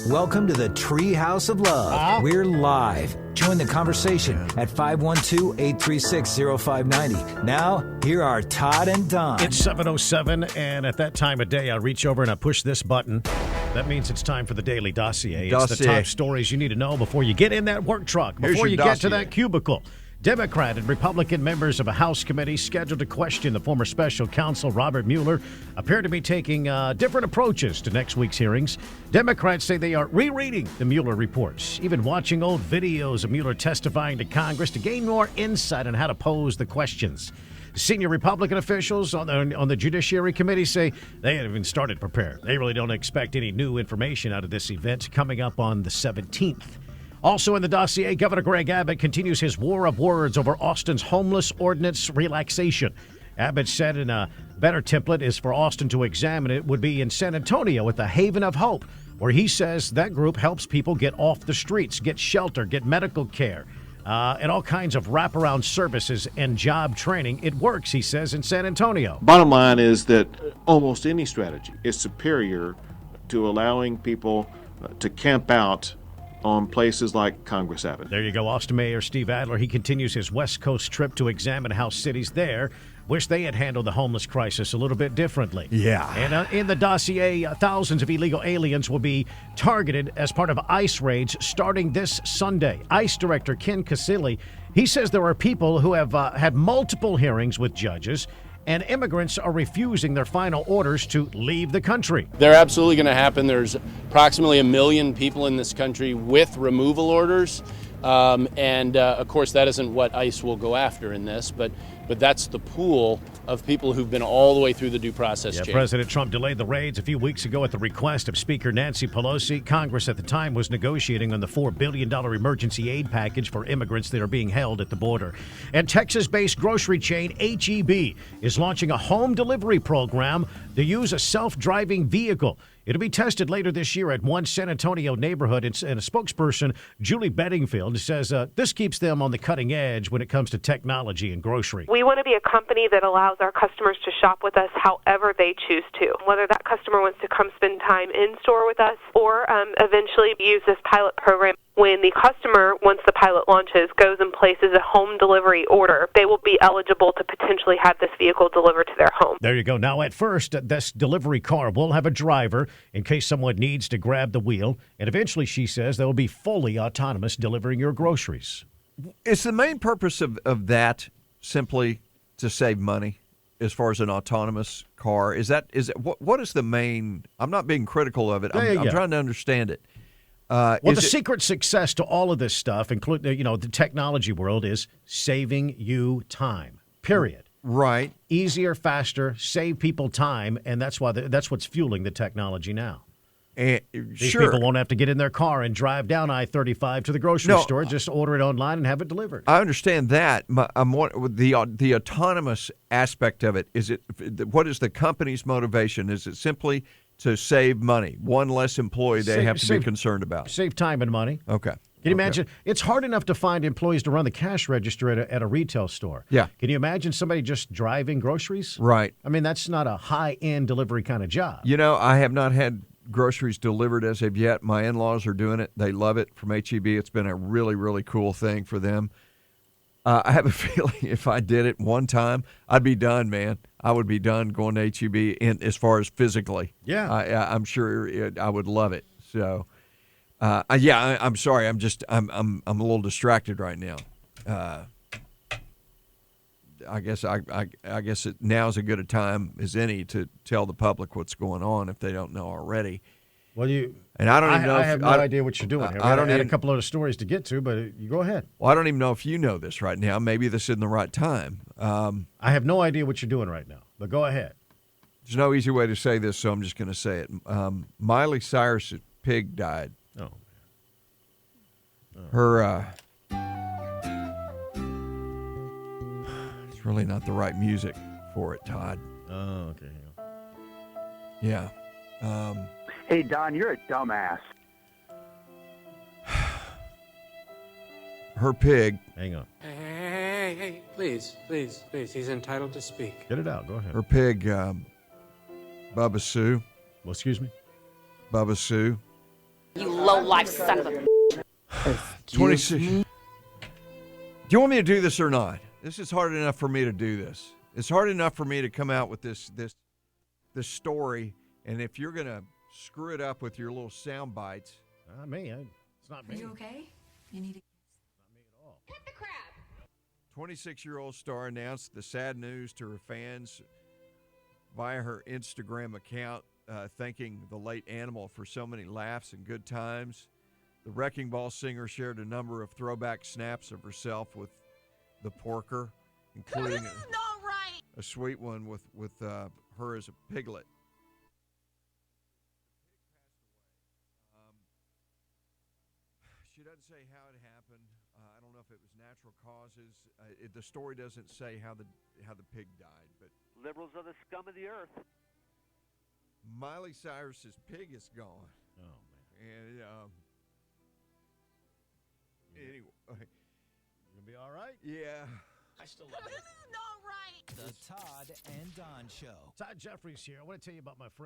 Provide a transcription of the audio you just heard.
Welcome to the Treehouse of Love. We're live. Join the conversation at 512-836-0590. Now, here are Todd and Don. It's 7:07, and at that time of day, I reach over and I push this button. That means it's time for the Daily Dossier. It's the top stories you need to know before you get in that work truck, before you get to that cubicle. Democrat and Republican members of a House committee scheduled to question the former special counsel Robert Mueller appear to be taking different approaches to next week's hearings. Democrats say they are rereading the Mueller reports, even watching old videos of Mueller testifying to Congress to gain more insight on how to pose the questions. Senior Republican officials on the Judiciary Committee say they haven't even started to prepare. They really don't expect any new information out of this event coming up on the 17th. Also in the dossier, Governor Greg Abbott continues his war of words over Austin's homeless ordinance relaxation. Abbott said in a better template is for Austin to examine it would be in San Antonio at the Haven of Hope, where he says that group helps people get off the streets, get shelter, get medical care, and all kinds of wraparound services and job training. It works, he says, in San Antonio. Bottom line is that almost any strategy is superior to allowing people to camp out on places like Congress Avenue. There you go. Austin Mayor Steve Adler, he continues his West Coast trip to examine how cities there wish they had handled the homeless crisis a little bit differently. Yeah. And in the dossier, thousands of illegal aliens will be targeted as part of ICE raids starting this Sunday. ICE Director Ken Casilli, he says there are people who have had multiple hearings with judges, and immigrants are refusing their final orders to leave the country. They're absolutely going to happen. There's approximately 1 million people in this country with removal orders. Of course, that isn't what ICE will go after in this, but that's the pool of people who've been all the way through the due process chain. President Trump delayed the raids a few weeks ago at the request of Speaker Nancy Pelosi. Congress at the time was negotiating on the $4 billion emergency aid package for immigrants that are being held at the border. And Texas-based grocery chain HEB is launching a home delivery program to use a self-driving vehicle. It'll be tested later this year at one San Antonio neighborhood, and a spokesperson, Julie Bedingfield, says this keeps them on the cutting edge when it comes to technology and grocery. We want to be a company that allows our customers to shop with us however they choose to, whether that customer wants to come spend time in store with us or eventually use this pilot program. When the customer, once the pilot launches, goes and places a home delivery order, they will be eligible to potentially have this vehicle delivered to their home. There you go. Now, at first, this delivery car will have a driver in case someone needs to grab the wheel. And eventually, she says, they will be fully autonomous delivering your groceries. Is the main purpose of that simply to save money as far as an autonomous car? What is the main? I'm not being critical of it. I'm trying to understand it. The secret success to all of this stuff, including the technology world, is saving you time. Period. Right. Easier, faster, save people time, and that's what's fueling the technology now. These people won't have to get in their car and drive down I-35 to the grocery store. Just order it online and have it delivered. I understand that. The autonomous aspect of it, what is the company's motivation? Is it simply to save money? One less employee they have to be concerned about. Save time and money. Okay. Can you imagine? It's hard enough to find employees to run the cash register at a retail store. Yeah. Can you imagine somebody just driving groceries? Right. I mean, that's not a high-end delivery kind of job. I have not had groceries delivered as of yet. My in-laws are doing it. They love it from HEB. It's been a really, really cool thing for them. I have a feeling if I did it one time, I'd be done, man. I would be done going to HEB as far as physically. Yeah. I'm sure I would love it. So, I'm sorry. I'm a little distracted right now. I guess now is as good a time as any to tell the public what's going on if they don't know already. Well, I don't even know. I have no idea what you're doing here. I had a couple other stories to get to, but you go ahead. Well, I don't even know if you know this right now. Maybe this isn't the right time. I have no idea what you're doing right now, but go ahead. There's no easy way to say this, so I'm just going to say it. Miley Cyrus' pig died. Oh, man. Her, it's really not the right music for it, Todd. Oh, okay. Yeah. Hey, Don, you're a dumbass. Her pig. Hang on. Hey, please. He's entitled to speak. Get it out. Go ahead. Her pig, Bubba Sue. Well, excuse me? Bubba Sue. You low-life son of a... 26. Do you want me to do this or not? This is hard enough for me to do this. It's hard enough for me to come out with this story, and if you're going to screw it up with your little sound bites. Not me. It's not me. Are you okay? You need a... Not me at all. Cut the crap! 26-year-old star announced the sad news to her fans via her Instagram account, thanking the late animal for so many laughs and good times. The Wrecking Ball singer shared a number of throwback snaps of herself with the porker, including a sweet one with her as a piglet. She doesn't say how it happened. I don't know if it was natural causes. The story doesn't say how the pig died, but Liberals are the scum of the earth. Miley Cyrus's pig is gone. Oh man. And anyway, You gonna be all right? yeah. I still love it. The Todd and Don Show. Todd Jeffries here. I want to tell you about my friend.